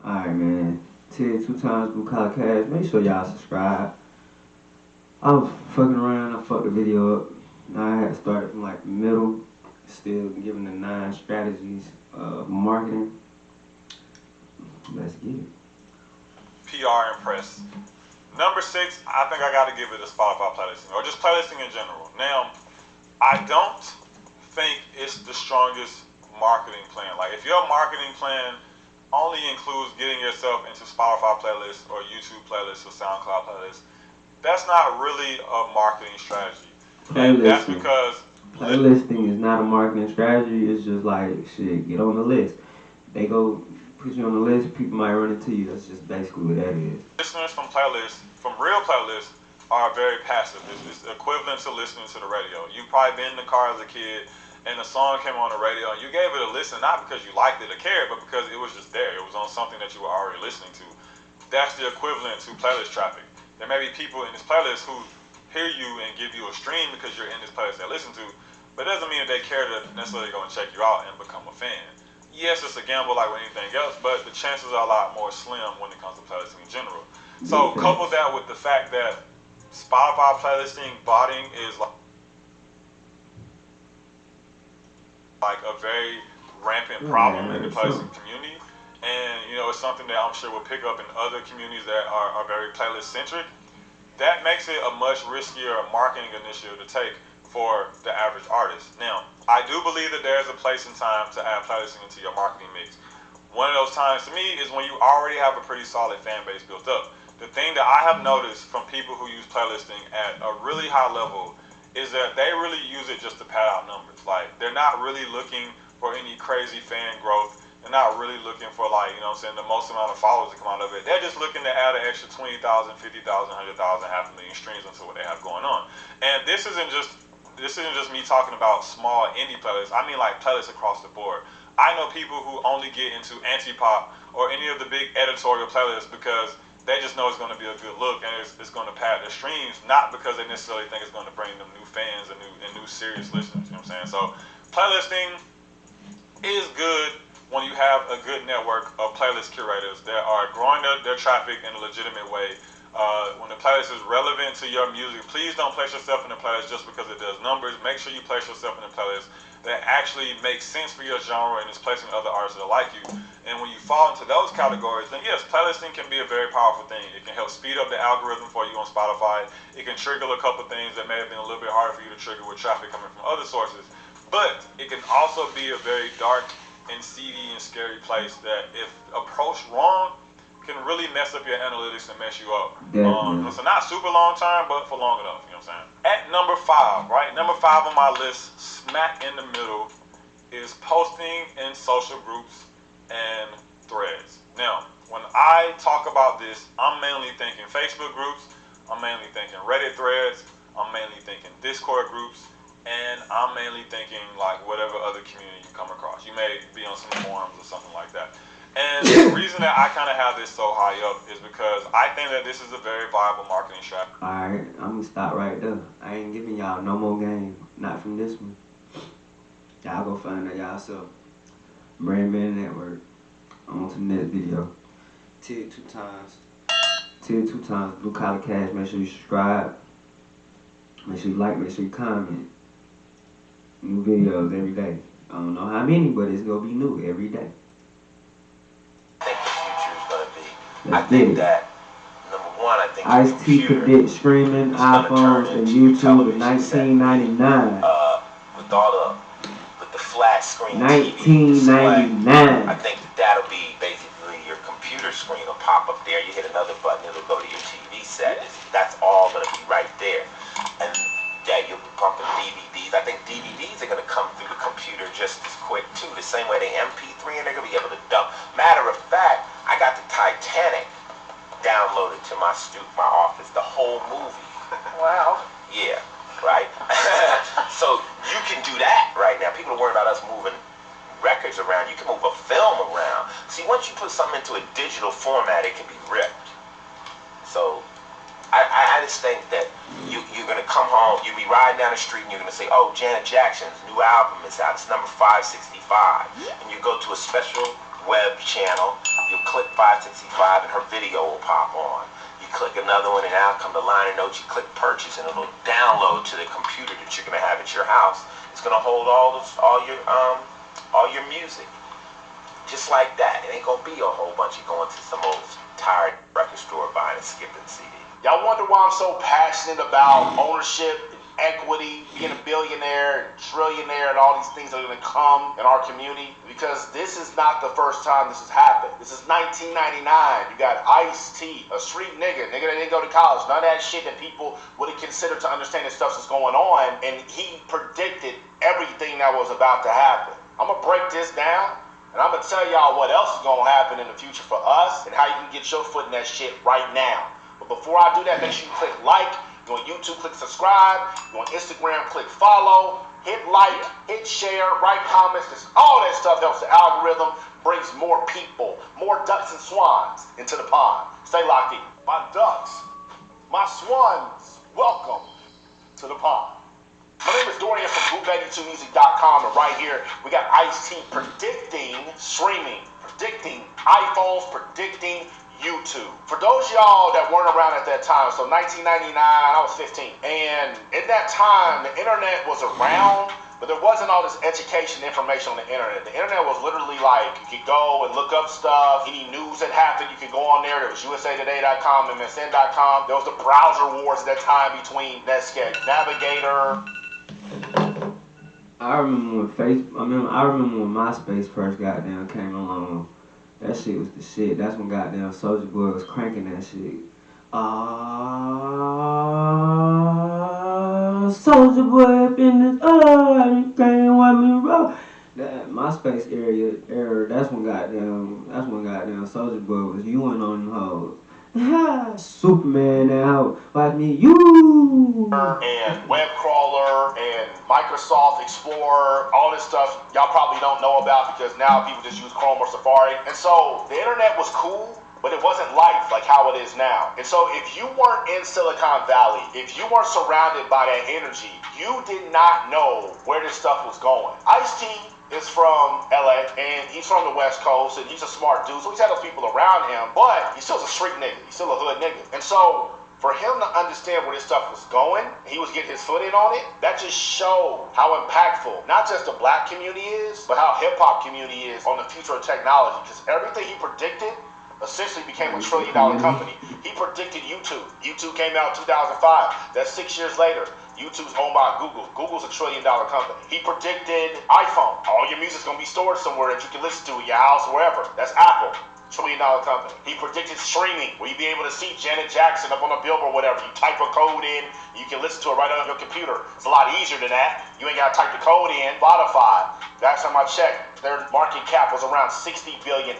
Alright, man. Ted 2 times Blue Collar Cash. Make sure y'all subscribe. I was fucking around. I fucked the video up. Now I had to start it from like the middle. Still giving the 9 strategies of marketing. Let's get it. PR and press. Number 6, I think I got to give it a Spotify playlisting, or just playlisting in general. Now, I don't think it's the strongest marketing plan. Like, if your marketing plan only includes getting yourself into Spotify playlists or YouTube playlists or SoundCloud playlists, that's not really a marketing strategy. And that's because playlisting is not a marketing strategy. It's just like, shit, get on the list. They go put you on the list, people might run into you. That's just basically what that is. Listeners from playlists, from real playlists, are very passive. It's equivalent to listening to the radio. You've probably been in the car as a kid and a song came on the radio and you gave it a listen, not because you liked it or cared, but because it was just there. It was on something that you were already listening to. That's the equivalent to playlist traffic. There may be people in this playlist who hear you and give you a stream because you're in this playlist they listen to, but it doesn't mean that they care to necessarily go and check you out and become a fan. Yes, it's a gamble like with anything else, but the chances are a lot more slim when it comes to playlisting in general. So couple that with the fact that Spotify playlisting botting is like a very rampant problem in the playlisting community, and you know it's something that I'm sure will pick up in other communities that are very playlist centric. That makes it a much riskier marketing initiative to take for the average artist. Now, I do believe that there's a place and time to add playlisting into your marketing mix. One of those times to me is when you already have a pretty solid fan base built up. The thing that I have noticed from people who use playlisting at a really high level is that they really use it just to pad out numbers. Like, they're not really looking for any crazy fan growth. They're not really looking for, like, you know what I'm saying, the most amount of followers to come out of it. They're just looking to add an extra 20,000, 50,000, 100,000, 500,000 streams into what they have going on. And this isn't just me talking about small indie playlists. I mean like playlists across the board. I know people who only get into anti-pop or any of the big editorial playlists because they just know it's going to be a good look and it's going to pad their streams, not because they necessarily think it's going to bring them new fans and new serious listeners. You know what I'm saying? So playlisting is good when you have a good network of playlist curators that are growing their traffic in a legitimate way. When the playlist is relevant to your music, please don't place yourself in the playlist just because it does numbers. Make sure you place yourself in the playlist that actually makes sense for your genre and is placing other artists that like you. And when you fall into those categories, then yes, playlisting can be a very powerful thing. It can help speed up the algorithm for you on Spotify. It can trigger a couple things that may have been a little bit harder for you to trigger with traffic coming from other sources. But it can also be a very dark and seedy and scary place that, if approached wrong, can really mess up your analytics and mess you up. So not super long term, but for long enough, you know what I'm saying? At number 5, right? Number 5 on my list, smack in the middle, is posting in social groups and threads. Now, when I talk about this, I'm mainly thinking Facebook groups, I'm mainly thinking Reddit threads, I'm mainly thinking Discord groups, and I'm mainly thinking like whatever other community you come across. You may be on some forums or something like that. And the reason that I kind of have this so high up is because I think that this is a very viable marketing strategy. Alright, I'm gonna stop right there. I ain't giving y'all no more game. Not from this one. Y'all go find that y'all self. Brand Man Network. On to the next video. Ted 2 times. Ted 2 times Blue Collar Cash. Make sure you subscribe. Make sure you like, make sure you comment. New videos every day. I don't know how many, but it's gonna be new every day. I think that, number one, I think Ice-T predict streaming iPhones and YouTube in 1999. With the flat screen 1999. I think that'll be basically your computer screen will pop up there. You hit another button, it'll go to your TV set. That's all gonna be right there. And yeah, you'll be pumping DVDs. I think DVDs are gonna come through the computer just as quick too. The same way they MP3, and they're gonna be able to dump. Matter of fact, I got the Titanic downloaded to my office, the whole movie. Wow. Yeah, right? So you can do that right now. People are worried about us moving records around. You can move a film around. See, once you put something into a digital format, it can be ripped. So I just think that you're going to come home, you'll be riding down the street and you're going to say, oh, Janet Jackson's new album is out. It's number 565. And you go to a special web channel, you click 565 and her video will pop on. You click another one and out come the liner notes, you click purchase and it'll download to the computer that you're gonna have at your house. It's gonna hold all your music. Just like that. It ain't gonna be a whole bunch of going to some old tired record store buying and skipping CD. Y'all wonder why I'm so passionate about ownership and equity, being a billionaire, and trillionaire, and all these things that are gonna come in our community? Because this is not the first time this has happened. This is 1999. You got Ice-T, a street nigga that didn't go to college, none of that shit that people would have considered to understand the stuff that's going on, and he predicted everything that was about to happen. I'm gonna break this down, and I'm gonna tell y'all what else is gonna happen in the future for us, and how you can get your foot in that shit right now. But before I do that, make sure you click like. You on YouTube, click subscribe. You on Instagram, click follow. Hit like, hit share, write comments. Just all that stuff helps the algorithm, brings more people, more ducks and swans into the pond. Stay locked in. My ducks, my swans, welcome to the pond. My name is Dorian from Boot82music.com, and right here we got Ice-T predicting streaming, predicting iPhones, predicting YouTube. For those of y'all that weren't around at that time, so 1999, I was 15. And in that time, the internet was around, but there wasn't all this education information on the internet. The internet was literally like, you could go and look up stuff, any news that happened, you could go on there. There was usatoday.com, msn.com. There was the browser wars at that time between Netscape, Navigator. I remember when MySpace first goddamn came along. That shit was the shit. That's when goddamn Soulja Boy was cranking that shit. Soulja Boy up in this, you can't want me roll. That MySpace era, that's when goddamn Soulja Boy was you-ing on them hoes. Superman now, like me, you. And web crawler and Microsoft Explorer, all this stuff y'all probably don't know about because now people just use Chrome or Safari. And so the internet was cool, but it wasn't life like how it is now. And so if you weren't in Silicon Valley, if you weren't surrounded by that energy, you did not know where this stuff was going. Ice-T is from LA and he's from the West Coast and he's a smart dude, so he's had those people around him, but he's still a street nigga, he's still a hood nigga. And so for him to understand where this stuff was going, he was getting his foot in on it, that just showed how impactful not just the black community is, but how hip-hop community is on the future of technology, because everything he predicted essentially became a $1 trillion company. He predicted YouTube. YouTube came out in 2005. That's 6 years later. YouTube's owned by Google. Google's a $1 trillion company. He predicted iPhone. All your music's gonna be stored somewhere that you can listen to in your house, wherever. That's Apple. $1 trillion company. He predicted streaming, where you be able to see Janet Jackson up on a billboard, whatever. You type a code in, you can listen to it right on your computer. It's a lot easier than that. You ain't gotta type the code in. Spotify, last time I checked, their market cap was around $60 billion.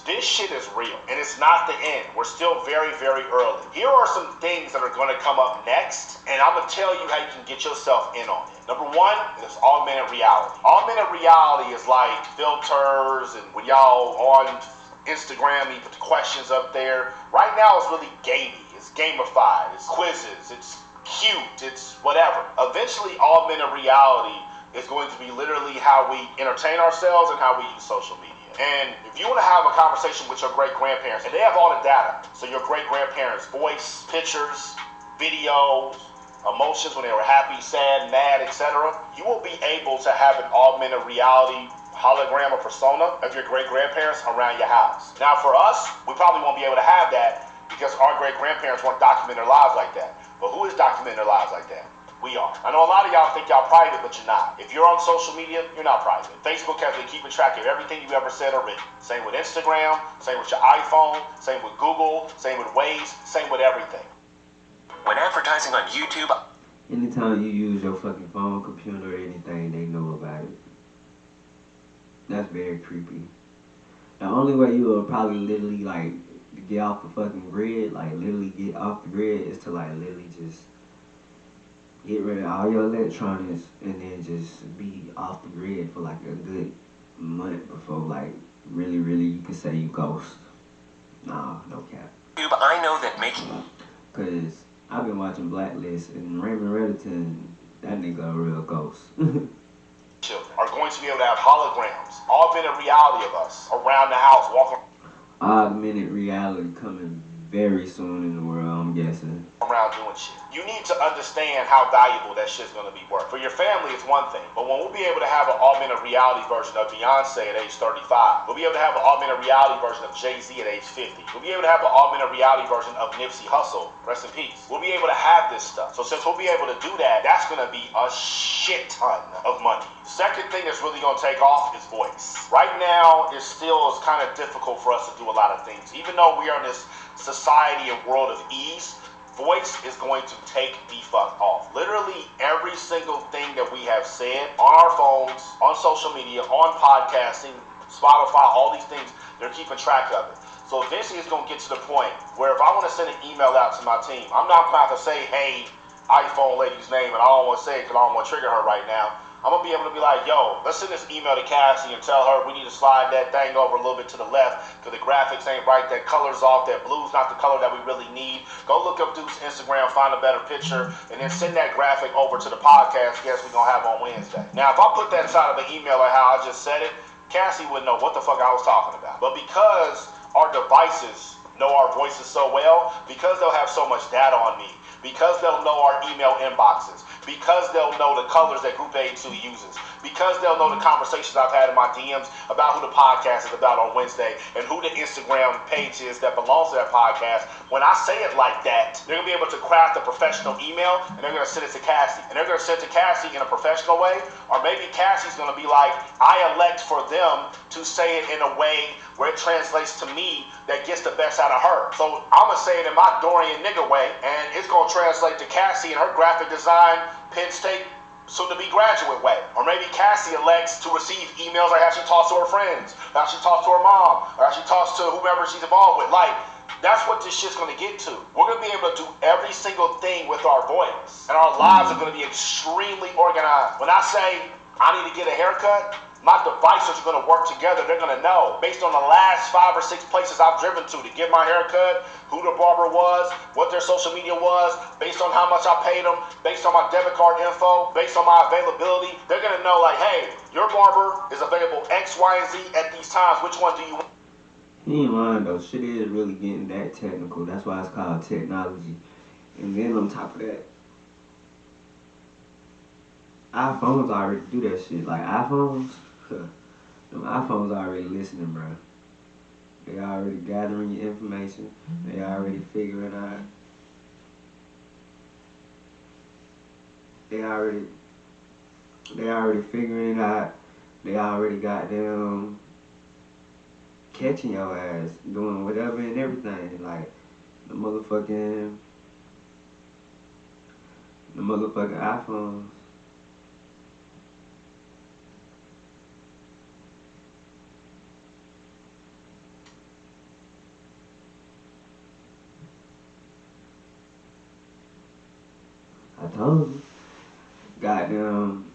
This shit is real, and it's not the end. We're still very, very early. Here are some things that are gonna come up next, and I'm gonna tell you how you can get yourself in on it. Number one is augmented reality. Augmented reality is like filters, and when y'all on Instagram, you put the questions up there. Right now, it's really gamey. It's gamified. It's quizzes. It's cute. It's whatever. Eventually, augmented reality is going to be literally how we entertain ourselves and how we use social media. And if you want to have a conversation with your great-grandparents, and they have all the data, so your great-grandparents' voice, pictures, videos, emotions when they were happy, sad, mad, etc., you will be able to have an augmented reality hologram or persona of your great-grandparents around your house. Now for us, we probably won't be able to have that because our great-grandparents weren't documenting their lives like that. But who is documenting their lives like that? We are. I know a lot of y'all think y'all private, but you're not. If you're on social media, you're not private. Facebook has been keeping track of everything you ever said or written. Same with Instagram, same with your iPhone, same with Google, same with Waze, same with everything. When advertising on YouTube, anytime you use your fucking phone, computer, or anything, they know about it. That's very creepy. The only way you will probably literally like get off the fucking grid, like literally get off the grid, is to like literally just get rid of all your electronics and then just be off the grid for like a good month before like really you can say you ghost. Nah, no cap. I know that making... Cause I've been watching Blacklist and Raymond Reddington, that nigga a real ghost. Are going to be able to have holograms augmented reality of us around the house, walking Augmented reality coming very soon in the world, I'm guessing. around doing shit. You need to understand how valuable that shit's gonna be worth. For your family, it's one thing, but when we'll be able to have an augmented reality version of Beyonce at age 35, we'll be able to have an augmented reality version of Jay-Z at age 50, we'll be able to have an augmented reality version of Nipsey Hussle, rest in peace. We'll be able to have this stuff. So since we'll be able to do that, that's gonna be a shit ton of money. Second thing that's really gonna take off is voice. Right now, it still is kind of difficult for us to do a lot of things. Even though we are in this society and world of ease, voice is going to take the fuck off. Literally every single thing that we have said on our phones, on social media, on podcasting, Spotify, all these things, they're keeping track of it. So eventually it's going to get to the point where if I want to send an email out to my team, I'm not going to have to say, hey, iPhone lady's name, and I don't want to say it because I don't want to trigger her right now. I'm going to be able to be like, yo, let's send this email to Cassie and tell her we need to slide that thing over a little bit to the left because the graphics ain't right, that color's off, that blue's not the color that we really need. Go look up Duke's Instagram, find a better picture, and then send that graphic over to the podcast guest we're going to have on Wednesday. Now, if I put that inside of an email like how I just said it, Cassie wouldn't know what the fuck I was talking about. But because our devices know our voices so well, because they'll have so much data on me, because they'll know our email inboxes, because they'll know the colors that Group 82 uses, because they'll know the conversations I've had in my DMs about who the podcast is about on Wednesday and who the Instagram page is that belongs to that podcast. When I say it like that, they're going to be able to craft a professional email and they're going to send it to Cassie. And they're going to send it to Cassie in a professional way, or maybe Cassie's going to be like, I elect for them to say it in a way where it translates to me that gets the best out of her. So I'm going to say it in my Dorian nigger way, and it's going to translate to Cassie in her graphic design, Penn State, soon-to-be graduate way. Or maybe Cassie elects to receive emails like how she talks to her friends, how she talks to her mom, or how she talks to whomever she's involved with. Like, that's what this shit's going to get to. We're going to be able to do every single thing with our voice, and our lives are going to be extremely organized. When I say I need to get a haircut, my devices are going to work together. They're going to know, based on the last 5 or 6 places I've driven to get my haircut, who the barber was, what their social media was, based on how much I paid them, based on my debit card info, based on my availability. They're going to know, like, hey, your barber is available X, Y, and Z at these times. Which one do you want? He ain't lying though. Shit is really getting that technical. That's why it's called technology. And then on top of that, iPhones already do that shit. Like iPhones, them iPhones already listening, bro. They already gathering your information. They already figuring out. They already figuring it out. They already got them catching your ass, doing whatever and everything. Like the motherfucking iPhones. I told you. Goddamn.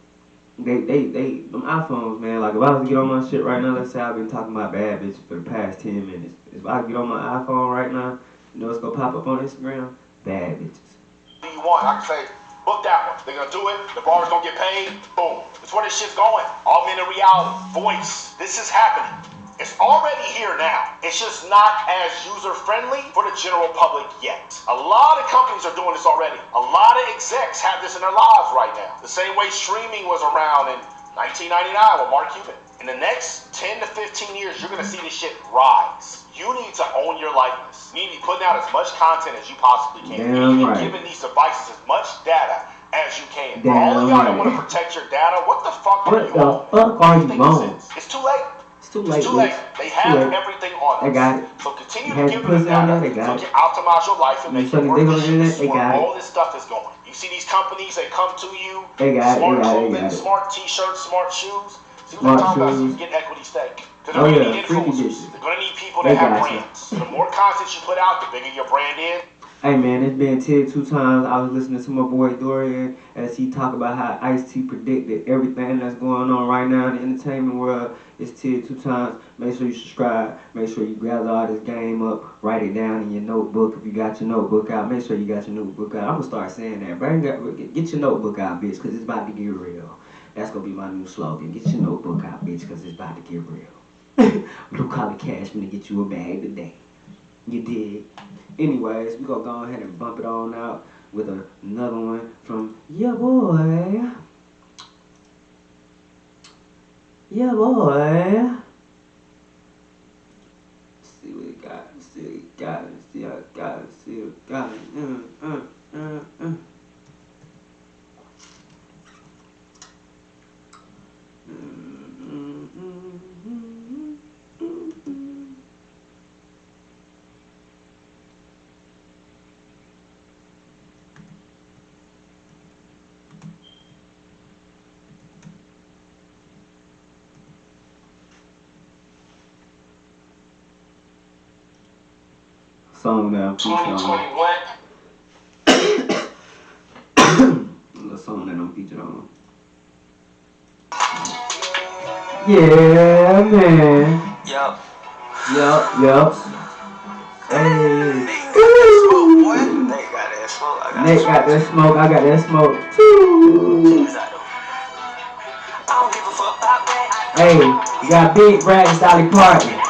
Them iPhones, man. Like if I was to get on my shit right now, let's say I've been talking about bad bitches for the past 10 minutes. If I get on my iPhone right now, you know it's gonna pop up on Instagram? Bad bitches. Do you want? I can say, book that one. They're gonna do it. The barber's gonna get paid. Boom. That's where this shit's going. Augmented reality, voice. This is happening. It's already here now. It's just not as user-friendly for the general public yet. A lot of companies are doing this already. A lot of execs have this in their lives right now. The same way streaming was around in 1999 with Mark Cuban. In the next 10 to 15 years, you're gonna see this shit rise. You need to own your likeness. You need to be putting out as much content as you possibly can. Damn You need to be right. giving these devices as much data as you can. For Damn all of y'all that right. want to protect your data, what the fuck are What you the on? fuck What are do you think this on? is? It's too late. It's too late, It's too late. bitch. They It's have too late. everything on us. They got it. So continue You to had give your them the pussy on data there, they got so it. you can optimize your life and You make it fucking work. dig on This the internet, is they where got it. all this stuff is going. You see these companies that come to you, They got it, smart they got it, they clothing, got it. smart t-shirts, smart shoes. See what Smart they're talking about? So you shoes. can get equity stake. Because Oh, they're going to yeah, need freaky influencers. bitches. They're going to need people They that have got you. brands. So the more content you put out, the bigger your brand is. Hey man, it's been 2 times. I was listening to my boy Dorian as he talk about how Ice-T predicted everything that's going on right now in the entertainment world. It's 2 times. Make sure you subscribe. Make sure you gather all this game up. Write it down in your notebook. If you got your notebook out, make sure you got your notebook out. I'm gonna start saying that. Get your notebook out, bitch, because it's about to get real. That's gonna be my new slogan. Get your notebook out, bitch, because it's about to get real. Blue collar cash finna get you a bag today. You did. Anyways, we gonna go ahead and bump it on out with another one from ya boy. Yeah, boy. See what it got. See what it got. See how it got. See what it got. Song that I'm featured on. The song that I'm featured on. Yeah, man. Yup. Hey. Nate got that smoke. Nate got that smoke. I got that smoke too. Hey, you got Big Brad and Dolly Parton.